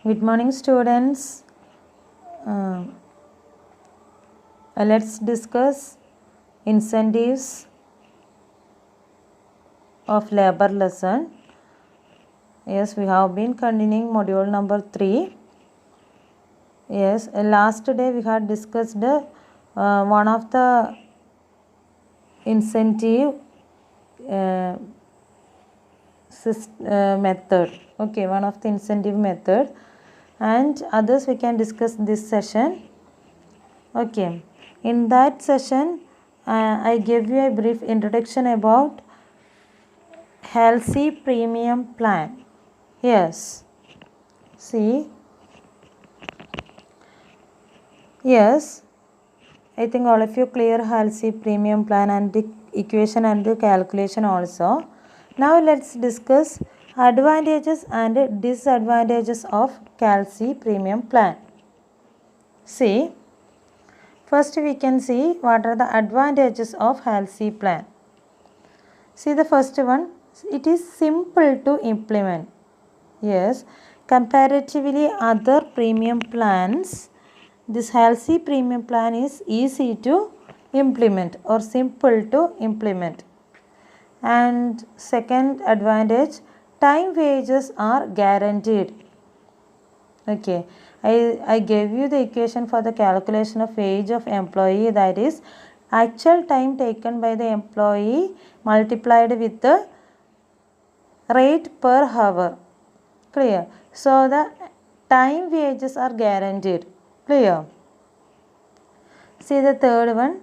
Good morning, students. Let's discuss incentives of labor lesson. Yes, we have been continuing module number 3. Yes, last day we had discussed one of the incentive method. Okay, one of the incentive method, and others we can discuss this session. Okay, in that session I gave you a brief introduction about Halsey Premium Plan. Yes, see, yes, I think all of you clear Halsey Premium Plan and the equation and the calculation also. Now let's discuss advantages and disadvantages of Halsey Premium Plan. See, first we can see what are the advantages of Halsey Plan. See the first one, it is simple to implement. Yes, comparatively other premium plans, this Halsey Premium Plan is easy to implement or simple to implement. And second advantage, time wages are guaranteed. Okay, I gave you the equation for the calculation of wage of employee, that is actual time taken by the employee multiplied with the rate per hour. Clear? So the time wages are guaranteed. Clear? See the third one.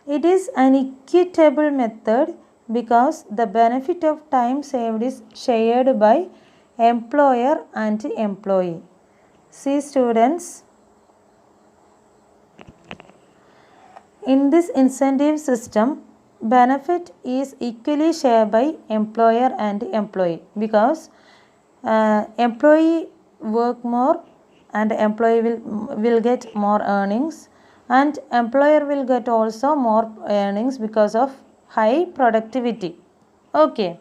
It is an equitable method because the benefit of time saved is shared by employer and employee. See students, in this incentive system, benefit is equally shared by employer and employee because employee work more and employee will get more earnings, and employer will get also more earnings because of high productivity. Okay,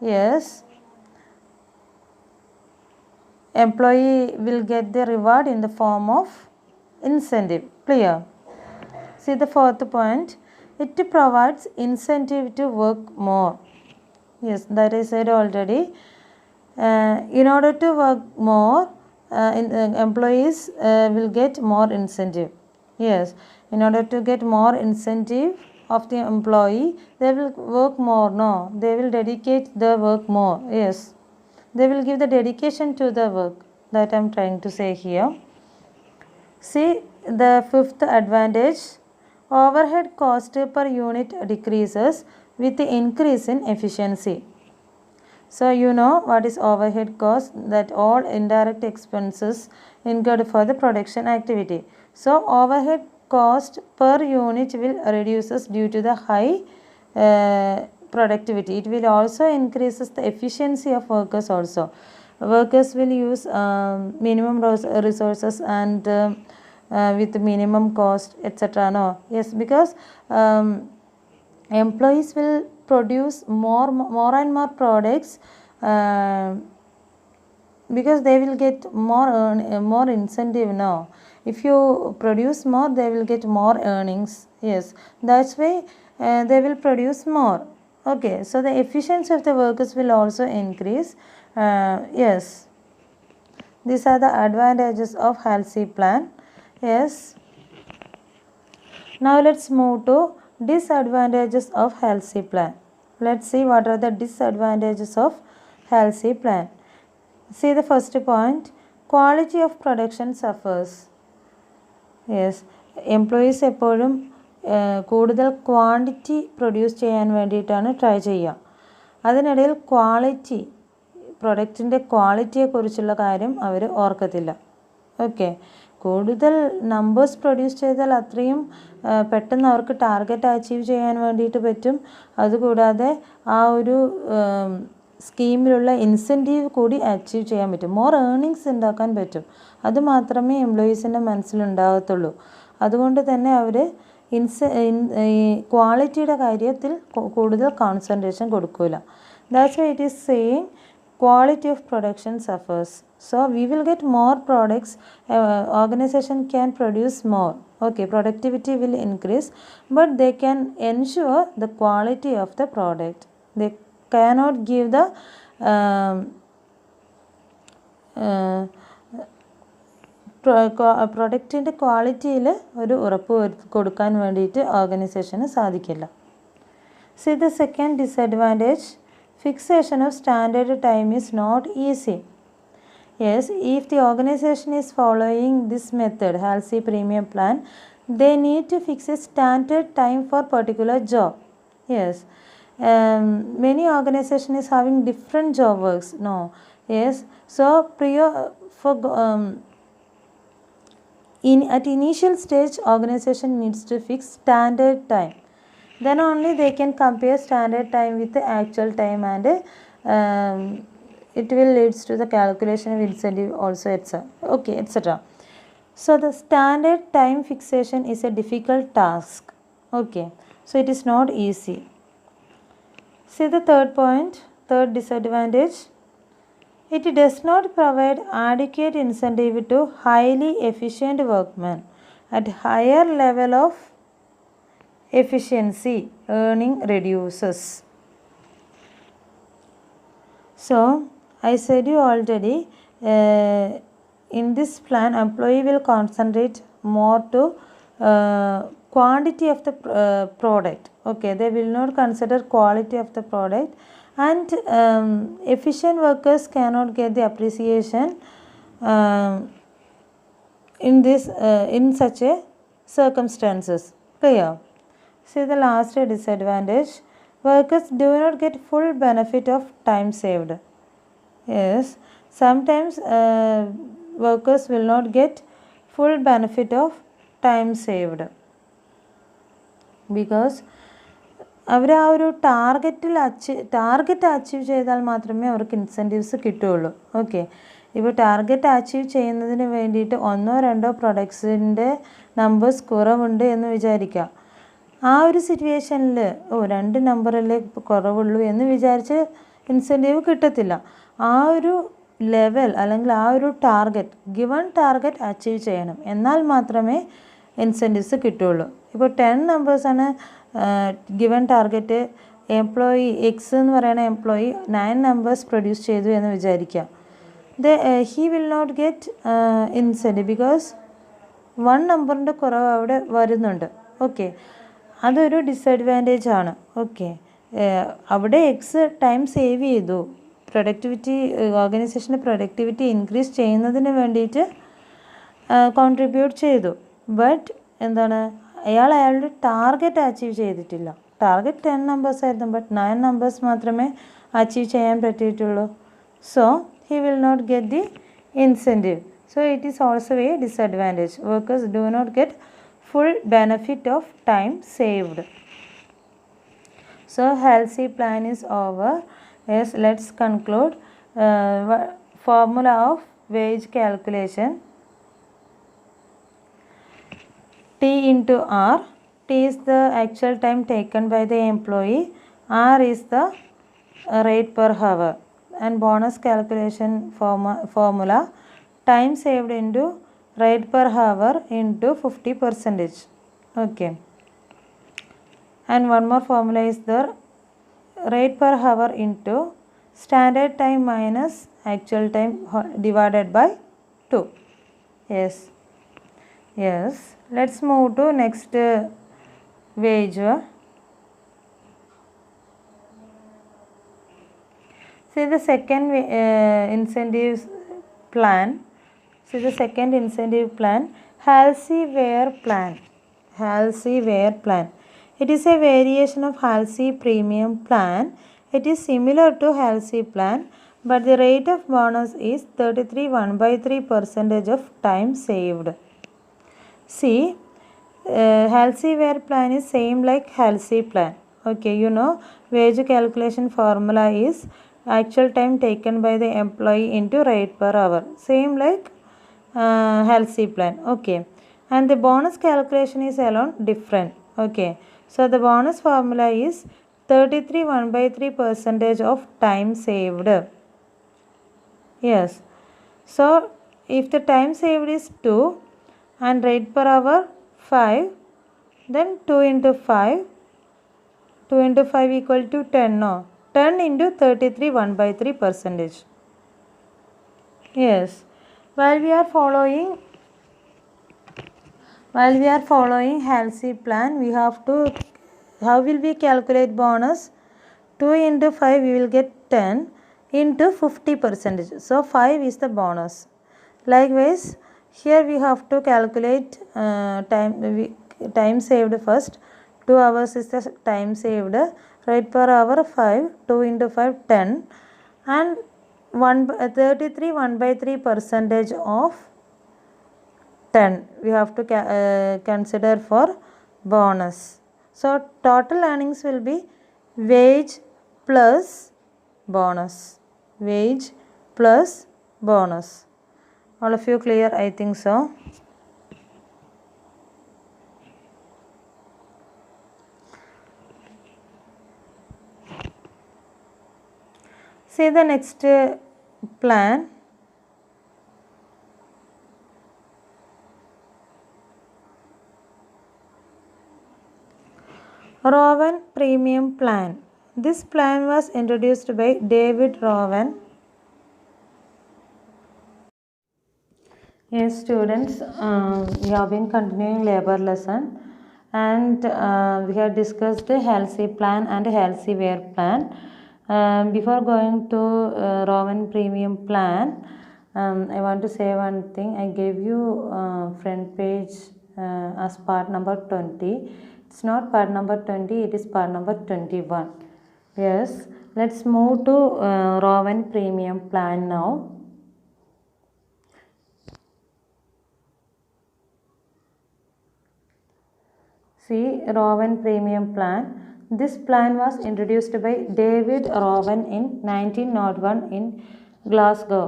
yes, employee will get the reward in the form of incentive. Clear? See the fourth point, it provides incentive to work more. Yes, that I said already. In order to work more, employees will get more incentive. Yes, in order to get more incentive of the employee, they will work more. No, they will dedicate the work more. Yes, they will give the dedication to the work. That I am trying to say here. See the fifth advantage, overhead cost per unit decreases with the increase in efficiency. So you know what is overhead cost, that all indirect expenses incurred for the production activity. So overhead cost per unit will reduces due to the high productivity. It will also increases the efficiency of workers also. Workers will use minimum resources and with minimum cost, etc. No, yes, because employees will produce more and more products because they will get more incentive now. If you produce more, they will get more earnings. Yes, that's why they will produce more. Okay, so the efficiency of the workers will also increase. Yes, these are the advantages of Halsey Plan. Yes, now let's move to disadvantages of Halsey Plan. Let's see what are the disadvantages of Halsey Plan. See the first point, quality of production suffers. Yes, employees എപ്പോഴും കൂടുതൽ quantity produce ചെയ്യാൻ വേണ്ടിയിട്ടാണ് try ചെയ്യുക. അതിനിടയിൽ quality, പ്രൊഡക്റ്റിൻ്റെ ക്വാളിറ്റിയെക്കുറിച്ചുള്ള കാര്യം അവർ ഓർക്കത്തില്ല. Okay, കൂടുതൽ numbers produce ചെയ്താൽ അത്രയും പെട്ടെന്ന് അവർക്ക് ടാർഗറ്റ് അച്ചീവ് ചെയ്യാൻ വേണ്ടിയിട്ട് പറ്റും. അതുകൂടാതെ ആ ഒരു സ്കീമിലുള്ള ഇൻസെൻറ്റീവ് കൂടി അച്ചീവ് ചെയ്യാൻ പറ്റും, മോർ ഏർണിങ്സ് ഉണ്ടാക്കാൻ പറ്റും. അത് മാത്രമേ എംപ്ലോയീസിൻ്റെ മനസ്സിലുണ്ടാകത്തുള്ളൂ. അതുകൊണ്ട് തന്നെ അവർ ക്വാളിറ്റിയുടെ കാര്യത്തിൽ കൂടുതൽ കോൺസെൻട്രേഷൻ കൊടുക്കില്ല. That's why it is saying quality of production സഫേഴ്സ്. So we will get more products. Organization can produce more. Okay, productivity will increase, but they can ensure the quality of the product. They cannot give the പ്രൊഡക്റ്റിൻ്റെ ക്വാളിറ്റിയിൽ ഒരു ഉറപ്പ് കൊടുക്കാൻ വേണ്ടിയിട്ട് ഓർഗനൈസേഷന് സാധിക്കില്ല. See the second disadvantage, fixation of standard time is not easy. Yes, if the organization is following this method, HALSI premium plan, they need to fix a standard time for particular job. Yes, many organization is having different job works. No, yes, so at initial stage, organization needs to fix standard time. Then only they can compare standard time with the actual time, and it will leads to the calculation of incentive also, etc. Okay, etc. So the standard time fixation is a difficult task. Okay, so it is not easy. See the third point, third disadvantage. It does not provide adequate incentive to highly efficient workmen at higher level of efficiency. Earning reduces. So I said you already, in this plan employee will concentrate more to quantity of the product. Okay, they will not consider quality of the product, and efficient workers cannot get the appreciation in such a circumstances. Clear? See the last disadvantage, workers do not get full benefit of time saved. Yes, sometimes workers will not get full benefit of time saved because അവർ ആ ഒരു target achieve ചെയ്താൽ മാത്രമേ അവർക്ക് incentives കിട്ടുകയുള്ളൂ. Okay, ഇപ്പോൾ target achieve ചെയ്യുന്നതിന് വേണ്ടിയിട്ട് 1-2 പ്രൊഡക്ട്സിൻ്റെ numbers കുറവുണ്ട് എന്ന് വിചാരിക്കുക. ആ ഒരു സിറ്റുവേഷനിൽ 2 നമ്പറല്ലേ കുറവുള്ളൂ എന്ന് വിചാരിച്ച് ഇൻസെൻറ്റീവ് കിട്ടത്തില്ല. ആ ഒരു ലെവൽ അല്ലെങ്കിൽ ആ ഒരു ഗിവൺ ടാർഗറ്റ് അച്ചീവ് ചെയ്യണം, എന്നാൽ മാത്രമേ ഇൻസെൻറ്റീവ്സ് കിട്ടുകയുള്ളൂ. ഇപ്പോൾ 10 നമ്പേഴ്സാണ് ഗിവൺ ടാർഗറ്റ്. എംപ്ലോയി എക്സ് എന്ന് പറയുന്ന എംപ്ലോയി 9 നമ്പേഴ്സ് പ്രൊഡ്യൂസ് ചെയ്തു എന്ന് വിചാരിക്കുക. He will not get incentive because 1 നമ്പറിൻ്റെ കുറവ് അവിടെ വരുന്നുണ്ട്. ഓക്കെ, അതൊരു ഡിസഡ്വാൻറ്റേജ് ആണ്. ഓക്കെ, അവിടെ എക്സ് ടൈം സേവ് ചെയ്തു, പ്രൊഡക്ടിവിറ്റി ഓർഗനൈസേഷൻ്റെ പ്രൊഡക്ടിവിറ്റി ഇൻക്രീസ് ചെയ്യുന്നതിന് വേണ്ടിയിട്ട് കോൺട്രിബ്യൂട്ട് ചെയ്തു. ബട്ട് എന്താണ്, അയാളുടെ ടാർഗറ്റ് അച്ചീവ് ചെയ്തിട്ടില്ല. ടാർഗറ്റ് 10 നമ്പേഴ്സ് ആയിരുന്നു, ബട്ട് 9 നമ്പേഴ്സ് മാത്രമേ അച്ചീവ് ചെയ്യാൻ പറ്റിയിട്ടുള്ളൂ. So he will not get the incentive. So it is also a disadvantage. Workers do not get full benefit of time saved. So HALSI plan is over. Yes, let's conclude. Formula of wage calculation. T into R. T is the actual time taken by the employee. R is the rate per hour. And bonus calculation formula, time saved into rate per hour into 50%. Okay. And one more formula is there, rate per hour into standard time minus actual time divided by 2. Yes. Yes. Let's move to next wage. See the second incentive plan. See the second incentive plan, HALSI Wear plan. HALSI Wear plan. It is a variation of HALSI premium plan. It is similar to HALSI plan, but the rate of bonus is 33.1/3% of time saved. See, HALSI Wear plan is same like HALSI plan. Okay, you know wage calculation formula is actual time taken by the employee into rate per hour, same like HALSI plan. Okay, and the bonus calculation is alone different. Okay, so the bonus formula is 33.1/3% of time saved. Yes, So if the time saved is 2 and rate per hour 5, then 2 into 5, 2 into 5 equal to 10, no? 10 into 33, 1 by 3 percentage. Yes, while we are following Halsey plan, we have to, how will we calculate bonus? 2 into 5 we will get 10 into 50 percentage. So 5 is the bonus. Likewise, here we have to calculate time saved first. 2 hours is the time saved. Rate per hour 5. 2 into 5 10, and 33 1 by 3 percentage of 10 we have to consider for bonus. So total earnings will be wage plus bonus. Wage plus bonus. All of you clear? I think so. See the next plan. Rowan Premium Plan. This plan was introduced by David Rowan. Yes, students, we have been continuing labor lesson, and we have discussed the Halsey plan and Halsey Ware plan. Before going to Rowan Premium Plan, I want to say one thing. I gave you front page as part number 20. It's not part number 20, it is part number 21. Yes, let's move to Rowan Premium Plan now. See, Rowan Premium Plan. This plan was introduced by David Rowan in 1901 in Glasgow.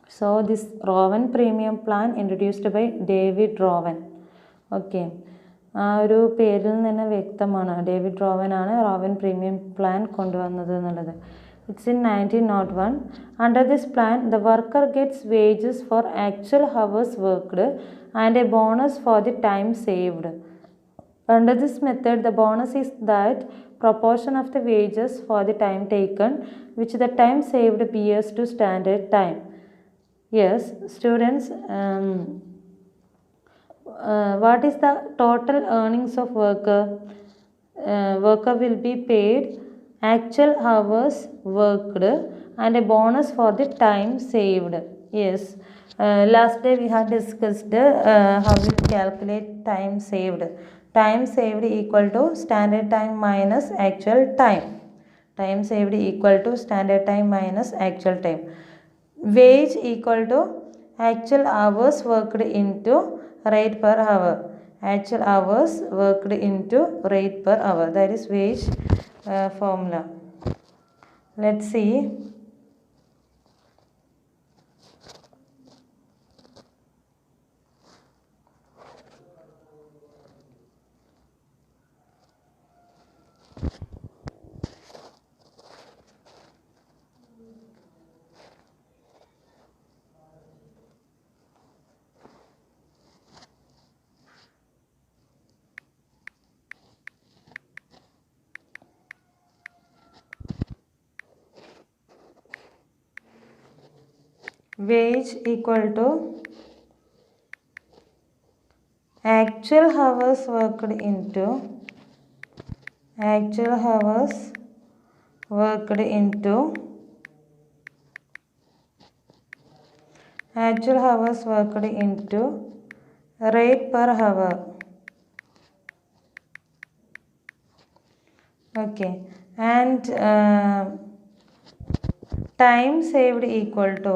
So this Rowan Premium Plan introduced by David Rowan. Okay. ആ ഒരു പേരിൽ നിന്ന് വ്യക്തമാണ് David rowan ആണ് rowan premium plan കൊണ്ടുവന്നത് എന്നുള്ളത്. It's in 1901. Under this plan, the worker gets wages for actual hours worked and a bonus for the time saved. Under this method, the bonus is that proportion of the wages for the time taken, which the time saved bears to standard time. Yes, students, what is the total earnings of worker? Worker will be paid actual hours worked and a bonus for the time saved. Yes, last day we had discussed how we calculate time saved. Time saved equal to standard time minus actual time. Time saved equal to standard time minus actual time. Wage equal to actual hours worked into rate per hour. Actual hours worked into rate per hour. That is wage formula. Let's see. Wage equal to actual hours worked into rate per hour. Okay, and time saved equal to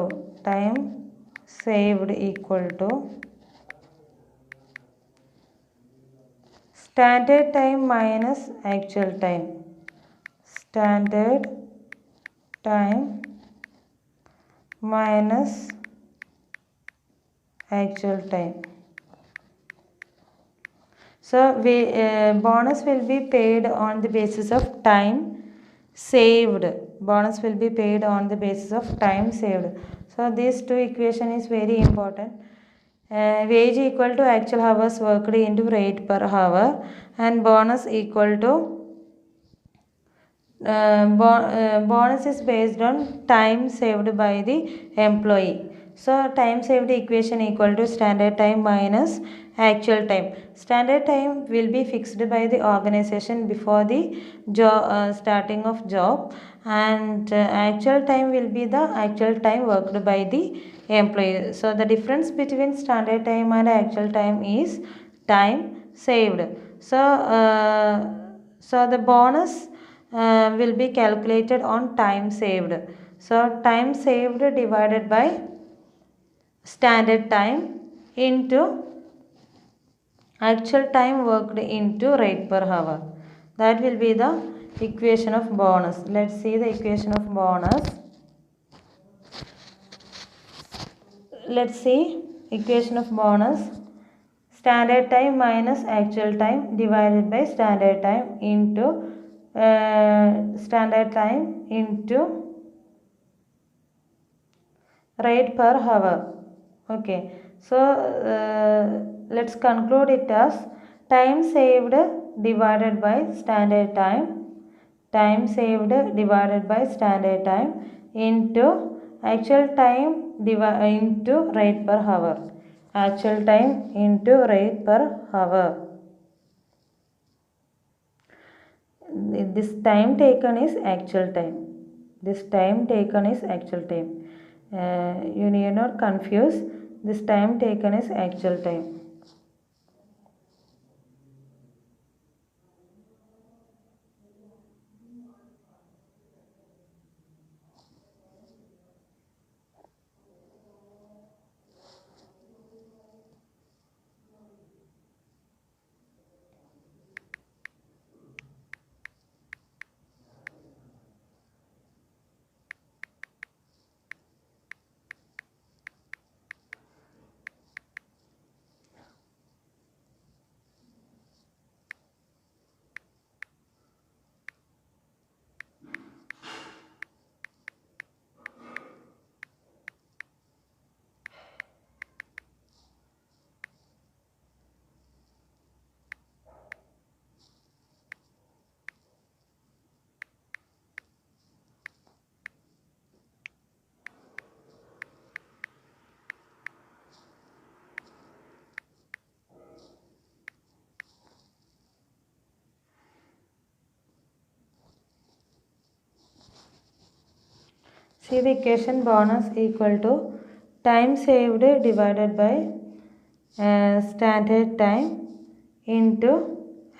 standard time minus actual time. Standard time minus actual time. So bonus will be paid on the basis of time saved. Bonus will be paid on the basis of time saved. So these two equation is very important. Wage equal to actual hours worked into rate per hour, and bonus equal to bonus is based on time saved by the employee. So time saved equation equal to standard time minus actual time. Standard time will be fixed by the organization before the starting of job, and actual time will be the actual time worked by the employee. So the difference between standard time and actual time is time saved. So the bonus will be calculated on time saved. So time saved divided by standard time into actual time worked into rate per hour. That will be the equation of bonus. Let's see the equation of bonus. Let's see equation of bonus. Standard time minus actual time divided by standard time into standard time into rate per hour. Okay, so let's conclude it as time saved divided by standard time saved divided by standard time into actual time into rate per hour, actual time into rate per hour. This time taken is actual time. This time taken is actual time. You need not confuse. This time taken is actual time. See the equation bonus equal to time saved divided by standard time into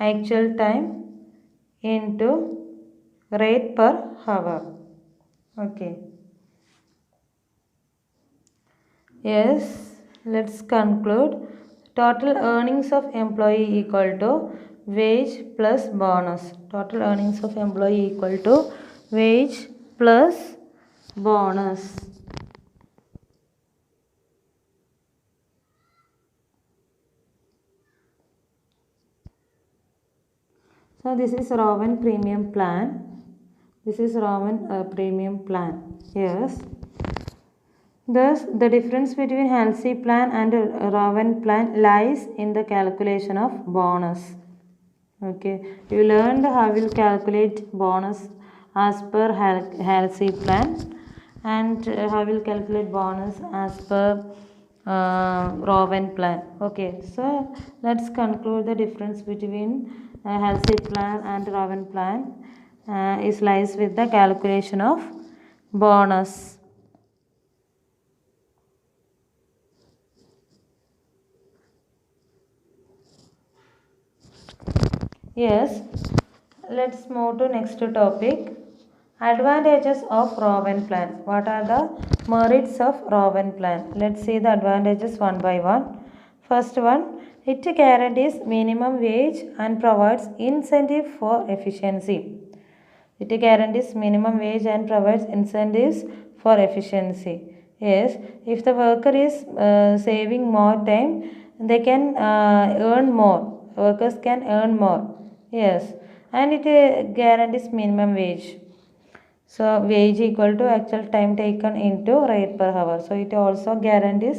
actual time into rate per hour. Okay. Yes, let's conclude. Total earnings of employee equal to wage plus bonus. Total earnings of employee equal to wage plus bonus. So this is Rowan premium plan. This is Rowan premium plan. Yes. Thus, the difference between Halsey plan and Rowan plan lies in the calculation of bonus. Okay, you learned how we'll calculate bonus as per Halsey plan, and how we'll calculate bonus as per Rowan plan. Okay, so let's conclude the difference between Halsey plan and Rowan plan is lies with the calculation of bonus. Yes, let's move to next topic. Advantages of Rowan plan. What are the merits of Rowan plan? Let's see the advantages one by one. First one, it guarantees minimum wage and provides incentive for efficiency. It guarantees minimum wage and provides incentives for efficiency. Yes, if the worker is saving more time, they can earn more. Workers can earn more. Yes, and it guarantees minimum wage. So wage equal to actual time taken into rate per hour. So it also guarantees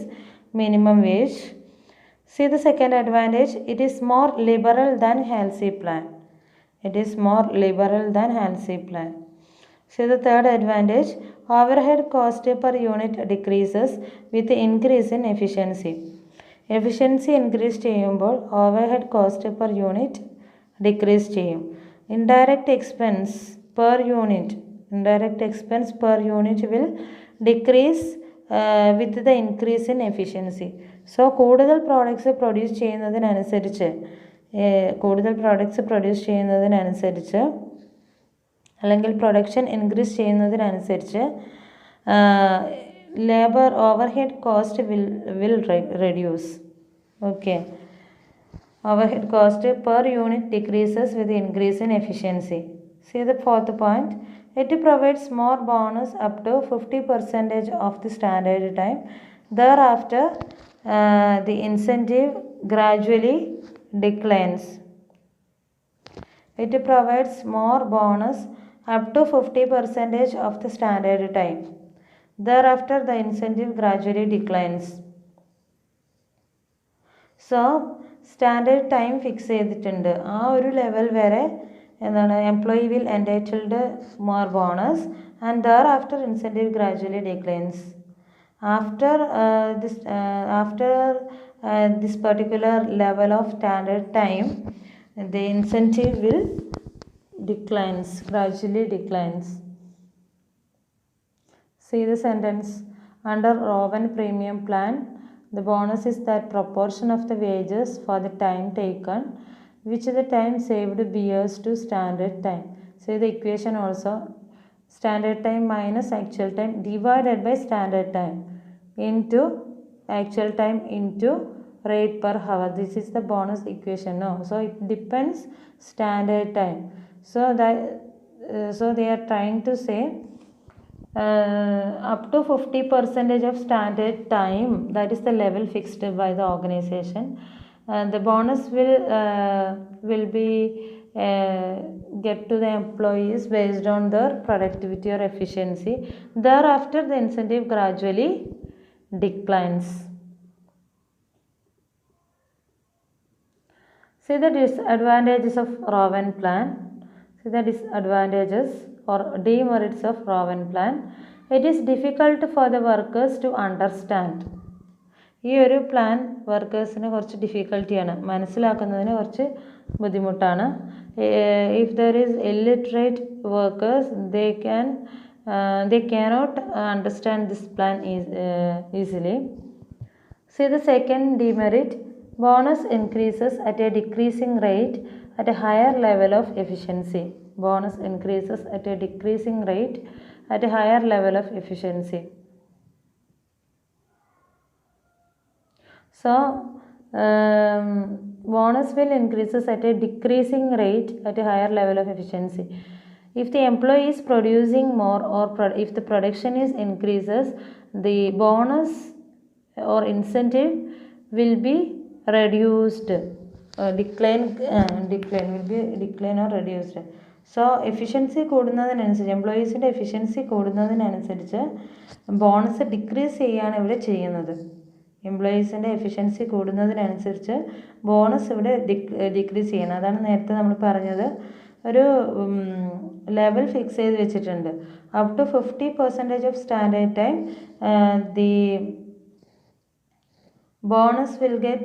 minimum wage. See the second advantage, it is more liberal than Halsey plan. It is more liberal than Halsey plan. See the third advantage, overhead cost per unit decreases with the increase in efficiency. Efficiency increase ചെയ്യുമ്പോൾ overhead cost per unit decrease ചെയ്യും. Indirect expense per unit will decrease with the increase in efficiency. So കൂടുതൽ products produce ചെയ്യുന്നതിനനുസരിച്ച് അല്ലെങ്കിൽ production increase ചെയ്യുന്നതിനനുസരിച്ച് labour overhead cost will reduce. Okay, overhead cost per unit decreases with the increase in efficiency. See the fourth point, it provides more bonus up to 50% of the standard time. Thereafter, the incentive gradually declines. It provides more bonus up to 50% of the standard time. Thereafter, the incentive gradually declines. So, standard time fix ചെയ്തിട്ടുണ്ട്. ആ ഒരു level വരെ എന്താണ് employee will entitled more bonus and there after incentive gradually declines. After this particular level of standard time the incentive will gradually declines. See the sentence, under Rowan premium plan, the bonus is that proportion of the wages for the time taken which the time saved bears to standard time. See the equation also, standard time minus actual time divided by standard time into actual time into rate per hour. This is the bonus equation. No, so it depends standard time. So they are trying to say up to 50% of standard time, that is the level fixed by the organization. The bonus will be get to the employees based on their productivity or efficiency. Thereafter, the incentive gradually declines. See the disadvantages of Rowan plan. See the disadvantages or demerits of Rowan plan. It is difficult for the workers to understand. ഈ ഒരു plan വർക്കേഴ്സിന് കുറച്ച് ഡിഫിക്കൽട്ടിയാണ്, മനസ്സിലാക്കുന്നതിന് കുറച്ച് ബുദ്ധിമുട്ടാണ്. If there is illiterate workers they cannot understand this plan easily. See the second demerit, bonus increases at a decreasing rate at a higher level of efficiency. Bonus increases at a decreasing rate at a higher level of efficiency. So, bonus will increases at a decreasing rate at a higher level of efficiency. If the employee is producing more or if the production is increases, the bonus or incentive will be reduced. Decline or reduced. So efficiency കൂടുന്നതിനനുസരിച്ച് എംപ്ലോയീസിൻ്റെ efficiency കൂടുന്നതിനനുസരിച്ച് bonus decrease ചെയ്യാണ് ഇവിടെ ചെയ്യുന്നത്. എംപ്ലോയീസിൻ്റെ efficiency കൂടുന്നതിനനുസരിച്ച് bonus ഇവിടെ decrease ചെയ്യണം. അതാണ് നേരത്തെ നമ്മൾ പറഞ്ഞത്, ഒരു ലെവൽ ഫിക്സ് ചെയ്ത് വെച്ചിട്ടുണ്ട്. Up to 50% of standard time the bonus will get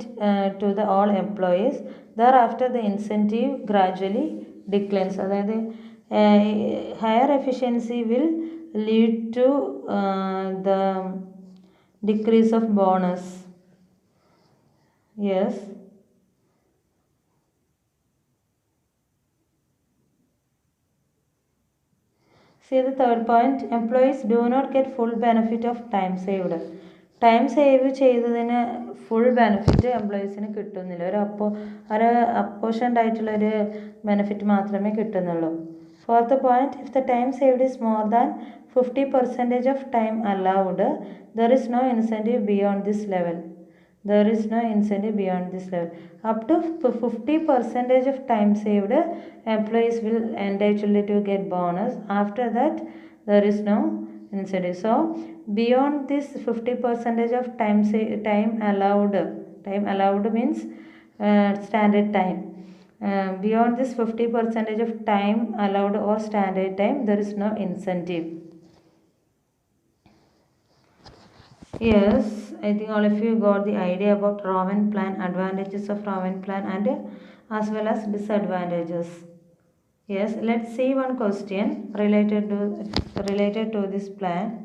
to the all employees. Thereafter the incentive gradually declines. അതായത് higher efficiency will lead to the decrease of bonus. Yes. See the third point, employees do not get full benefit of time saved. Time save ചെയ്തതിന് full benefit എംപ്ലോയീസിന് കിട്ടുന്നില്ല. ഒരു apportioned ആയിട്ടുള്ളൊരു benefit മാത്രമേ കിട്ടുന്നുള്ളൂ. Fourth point, if the time saved is more than 50% of time allowed, there is no incentive beyond this level. Up to 50% of time saved, employees will entitled to get bonus. After that, there is no incentive. So beyond this 50 percentage of time allowed means standard time. Beyond this 50 percentage of time allowed or standard time, there is no incentive. Yes, I think all of you got the idea about Raven plan, advantages of Raven plan, and as well as disadvantages. Yes, let's see one question related to this plan.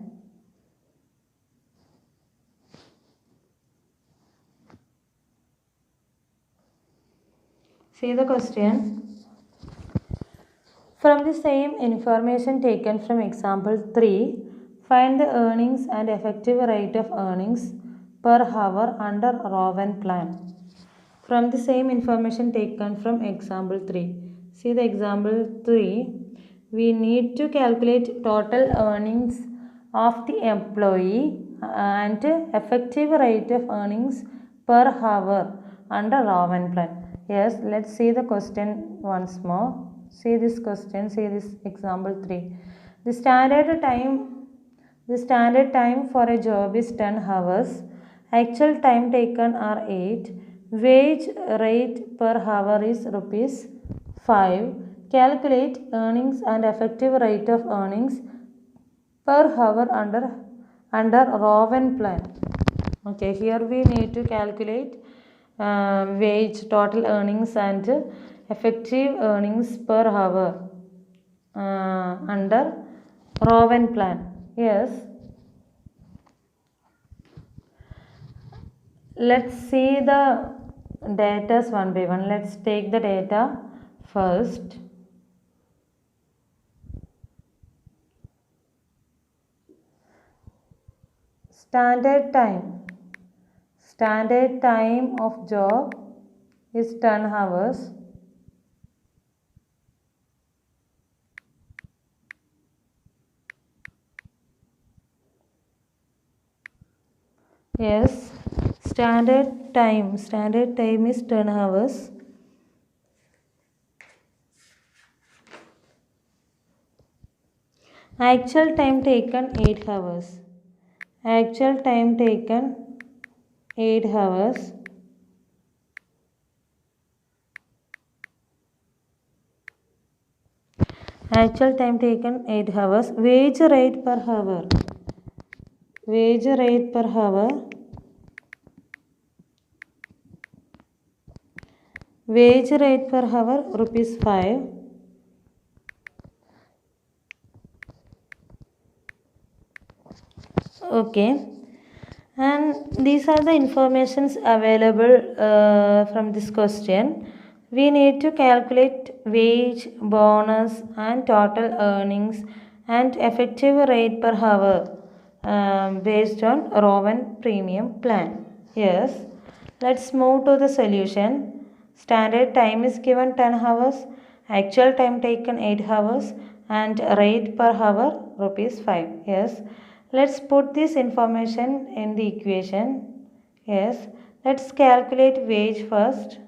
See the question. From the same information taken from example 3, find the earnings and effective rate of earnings per hour under Raven plan. From the same information taken from example 3. See the example 3. We need to calculate total earnings of the employee and effective rate of earnings per hour under Raven plan. Yes, let's see the question once more. See this question, see this example 3. The standard time for a job is 10 hours. Actual time taken are 8. Wage rate per hour is rupees 5. Calculate earnings and effective rate of earnings per hour under Raven plan. Okay, here we need to calculate wage, total earnings and effective earnings per hour under Raven plan. Yes. Let's see the data one by one. Let's take the data first. Standard time of job is 10 hours. Yes, standard time is 10 hours. Actual time taken 8 hours. Actual time taken 8 hours. Actual time taken 8 hours. Wage rate per hour. Wage rate per hour. Wage rate per hour rupees 5. Okay. And these are the informations available from this question. We need to calculate wage, bonus and total earnings and effective rate per hour based on Raven premium plan. Yes. Let's move to the solution. Standard time is given 10 hours. Actual time taken 8 hours and rate per hour rupees 5. Yes. Let's put this information in the equation. Yes. Let's calculate wage first.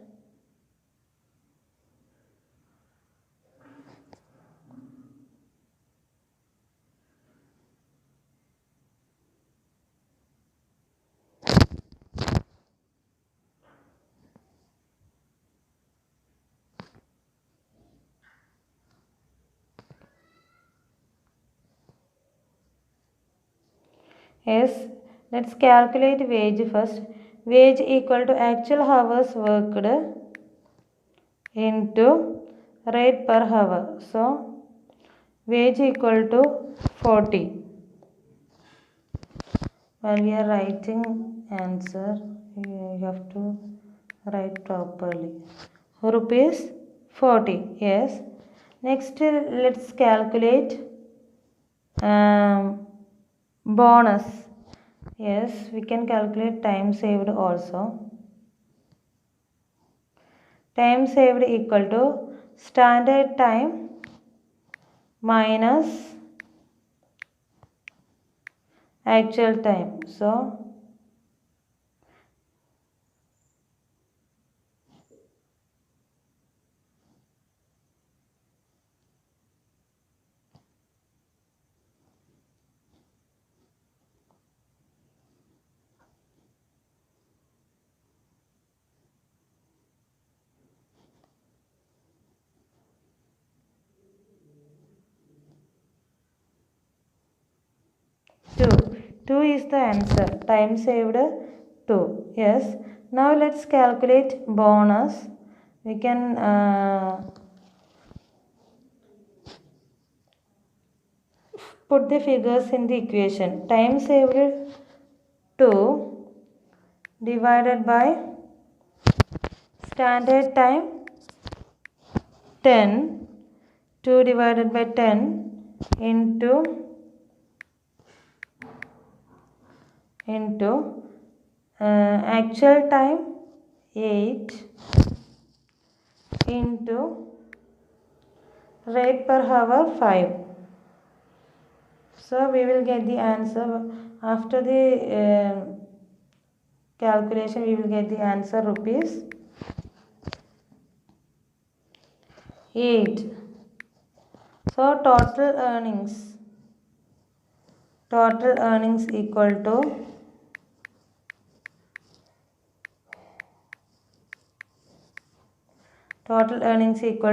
Yes, let's calculate wage first. Wage equal to actual hours worked into rate per hour. So, wage equal to 40. While we are writing answer, you have to write properly. Rupees 40. Yes. Next, let's calculate bonus. Yes, we can calculate time saved also. Time saved equal to standard time minus actual time. So, 2. 2 is the answer. Time saved 2. Yes. Now let's calculate bonus. We can put the figures in the equation. Time saved 2 divided by standard time 10. 2 divided by 10 into actual time 8 into rate per hour 5. So we will get the answer after the calculation. We will get the answer rupees 8. So total earnings equal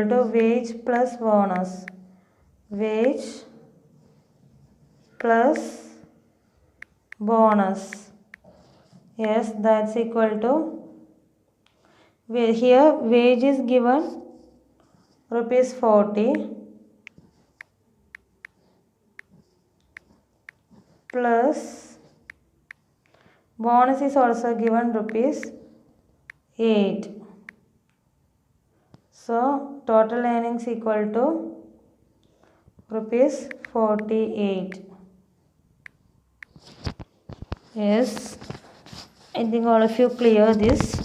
to wage plus bonus. Wage plus bonus. Yes, that's equal to, here wage is given rupees 40 plus bonus is also given rupees 8. So total earnings equal to rupees 48. Yes, I think all of you clear this.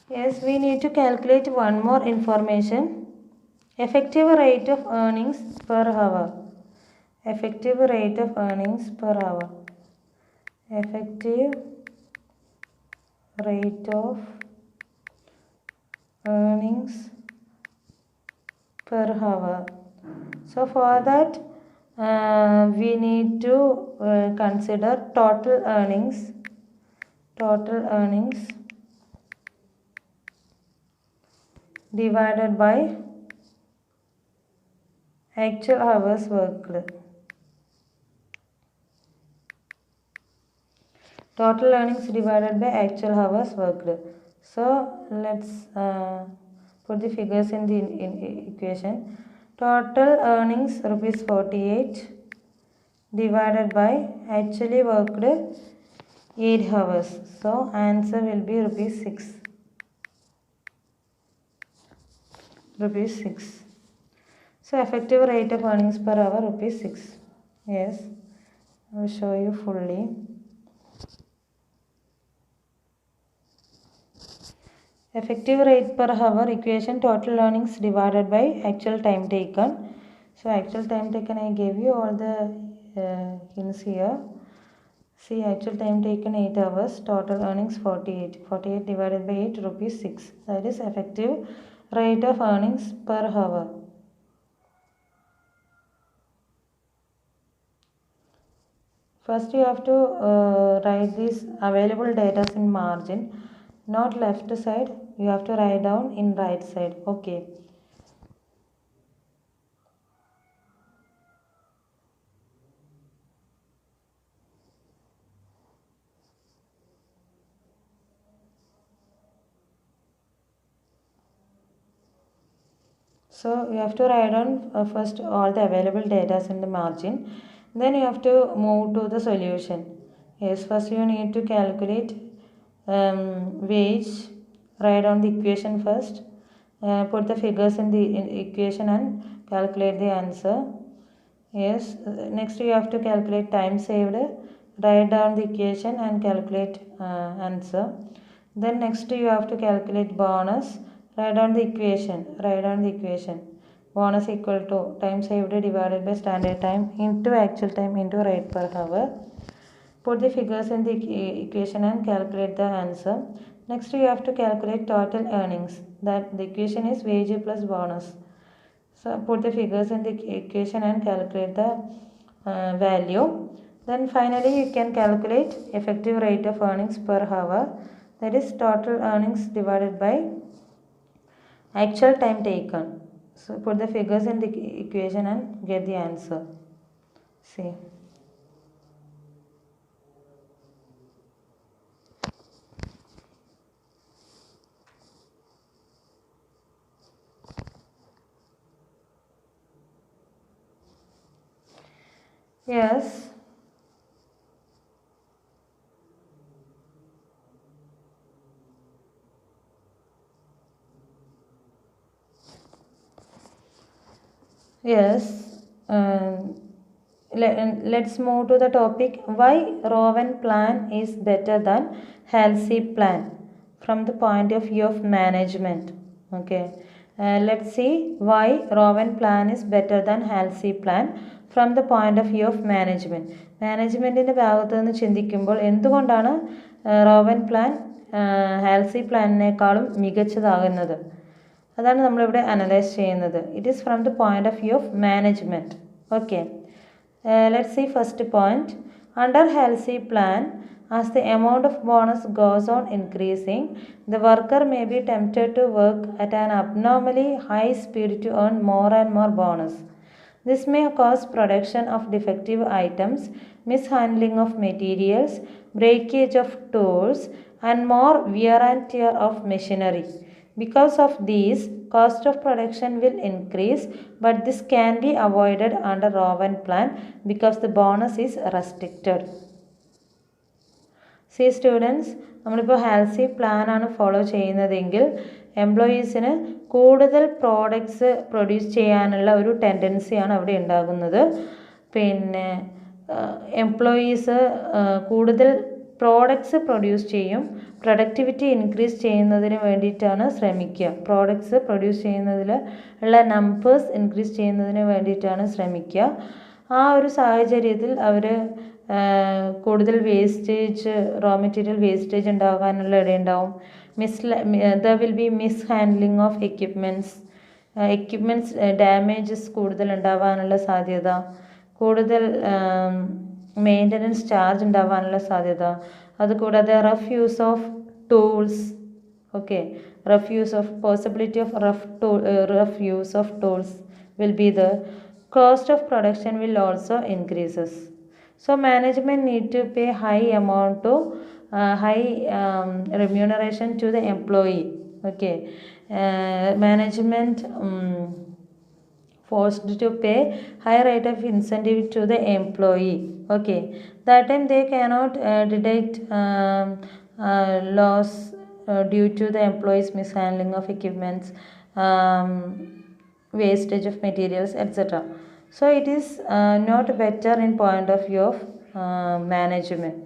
Yes, we need to calculate one more information. Effective rate of earnings per hour. Effective rate of earnings per hour. Effective rate of earnings per hour. So for that we need to consider total earnings divided by actual hours worked. Total earnings divided by actual hours worked. So let's put the figures in the equation. Total earnings rupees 48 divided by actually worked 8 hours. So answer will be rupees 6. So effective rate of earnings per hour rupees 6. Yes, I will show you fully. Effective rate per hour equation, total earnings divided by actual time taken. So actual time taken, I gave you all the hints here. See, actual time taken 8 hours, total earnings 48. 48 divided by 8 rupees 6. That is effective rate of earnings per hour. First you have to write these available data in margin, not left side. You have to write down in right side. Okay. So you have to write down first all the available data in the margin. Then you have to move to the solution. Yes, first you need to calculate wage. Write down the equation first. Put the figures in the equation and calculate the answer. Yes, next you have to calculate time saved. Write down the equation and calculate answer. Then next you have to calculate bonus. Write down the equation. Bonus equal to time saved divided by standard time into actual time into rate per hour. Put the figures in the equation and calculate the answer. Next you have to calculate total earnings. That the equation is wage plus bonus. So put the figures in the equation and calculate the value. Then finally you can calculate effective rate of earnings per hour. That is total earnings divided by actual time taken. So put the figures in the equation and get the answer. See. Yes. Yes. Let's move to the topic why Rowan plan is better than Halsey plan from the point of view of management. Okay. Let's see why Rowan plan is better than Halsey plan from the point of view of management. മാനേജ്മെൻറ്റിൻ്റെ ഭാഗത്ത് നിന്ന് ചിന്തിക്കുമ്പോൾ എന്തുകൊണ്ടാണ് rowan plan ഹാൽസി പ്ലാനിനേക്കാളും മികച്ചതാകുന്നത്? അതാണ് നമ്മളിവിടെ analyse ചെയ്യുന്നത്. It is from the point of view of management. Okay, let's see first point. Under Halsey plan, as the amount of bonus goes on increasing, the worker may be tempted to work at an abnormally high speed to earn more and more bonus. This may cause production of defective items, mishandling of materials, breakage of tools, and more wear and tear of machinery. Because of these, cost of production will increase, but this can be avoided under Rowan plan because the bonus is restricted. C students, നമ്മളിപ്പോൾ ഹാൽസി പ്ലാനാണ് follow ചെയ്യുന്നതെങ്കിൽ എംപ്ലോയീസിന് കൂടുതൽ products produce ചെയ്യാനുള്ള ഒരു ടെൻഡൻസിയാണ് അവിടെ ഉണ്ടാകുന്നത്. പിന്നെ employees കൂടുതൽ പ്രോഡക്ട്സ് പ്രൊഡ്യൂസ് ചെയ്യും. പ്രൊഡക്ടിവിറ്റി ഇൻക്രീസ് ചെയ്യുന്നതിന് വേണ്ടിയിട്ടാണ് ശ്രമിക്കുക. പ്രോഡക്ട്സ് പ്രൊഡ്യൂസ് ചെയ്യുന്നതിൽ ഉള്ള നമ്പേഴ്സ് ഇൻക്രീസ് ചെയ്യുന്നതിന് വേണ്ടിയിട്ടാണ് ശ്രമിക്കുക. ആ ഒരു സാഹചര്യത്തിൽ അവർ കൂടുതൽ വേസ്റ്റേജ്, റോ മെറ്റീരിയൽ വേസ്റ്റേജ് ഉണ്ടാകാനുള്ള ഇടയുണ്ടാവും. There will be mishandling of equipments damages കൂടുതൽ ഉണ്ടാവാനുള്ള സാധ്യത, കൂടുതൽ മെയിൻ്റനൻസ് ചാർജ് ഉണ്ടാവാനുള്ള സാധ്യത. അതുകൂടാതെ rough use of tools, okay, possibility of rough use of tools will be the cost of production will also increases. So management need to pay high remuneration to the employee. Okay, management forced to pay high rate of incentive to the employee. Okay, that time they cannot deduct loss due to the employees mishandling of equipments, wastage of materials, etc. So it is not better in point of view of management.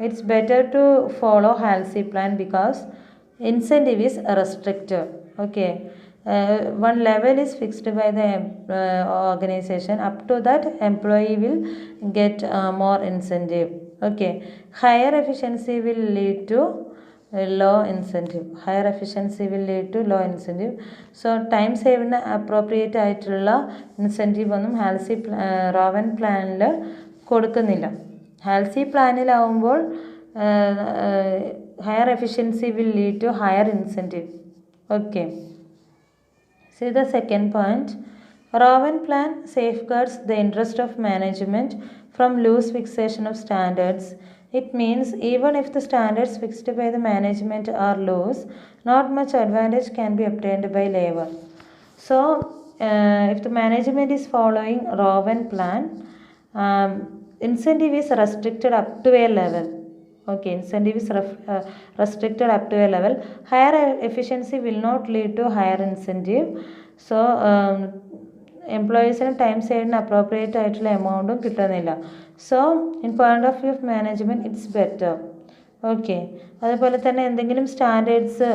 It's better to follow Halsey plan because incentive is restricted. Okay, one level is fixed by the organization. Up to that, employee will get more incentive. Okay, higher efficiency will lead to low incentive. Higher efficiency will lead to low incentive. So time saved appropriate ആയിട്ടുള്ള incentive ഒന്നും Rowan പ്ലാനിൽ കൊടുക്കുന്നില്ല. Halsey പ്ലാനിലാവുമ്പോൾ higher efficiency will lead to higher incentive. Okay, see the second point. Rowan plan safeguards the interest of management from loose fixation of standards. It means even if the standards fixed by the management are loose, not much advantage can be obtained by labor. So if the management is following Rowan plan, incentive is restricted up to a level. Okay, incentive is restricted up to a level. Higher efficiency will not lead to higher incentive. So എംപ്ലോയീസിന് time സൈഡിന് appropriate ആയിട്ടുള്ള എമൗണ്ടും കിട്ടുന്നില്ല. So in point of view of management it's better. Okay, അതുപോലെ തന്നെ എന്തെങ്കിലും standards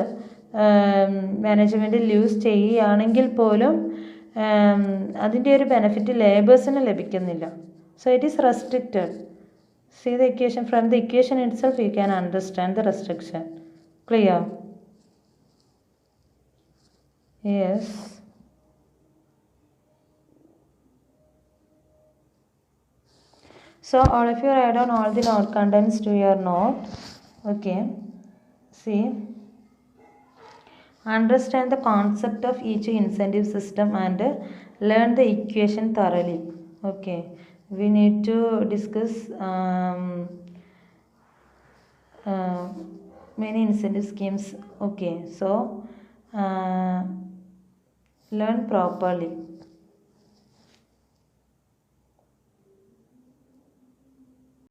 management loose ചെയ്യുകയാണെങ്കിൽ പോലും അതിൻ്റെ ഒരു ബെനിഫിറ്റ് ലേബേഴ്സിന് ലഭിക്കുന്നില്ല. So it is restricted. See the equation. From the equation itself you can understand the restriction. Clear? Yes. So all of you write down all the note contents to your note. Okay, see, understand the concept of each incentive system and learn the equation thoroughly. Okay, we need to discuss many incentive schemes. Okay, so learn properly.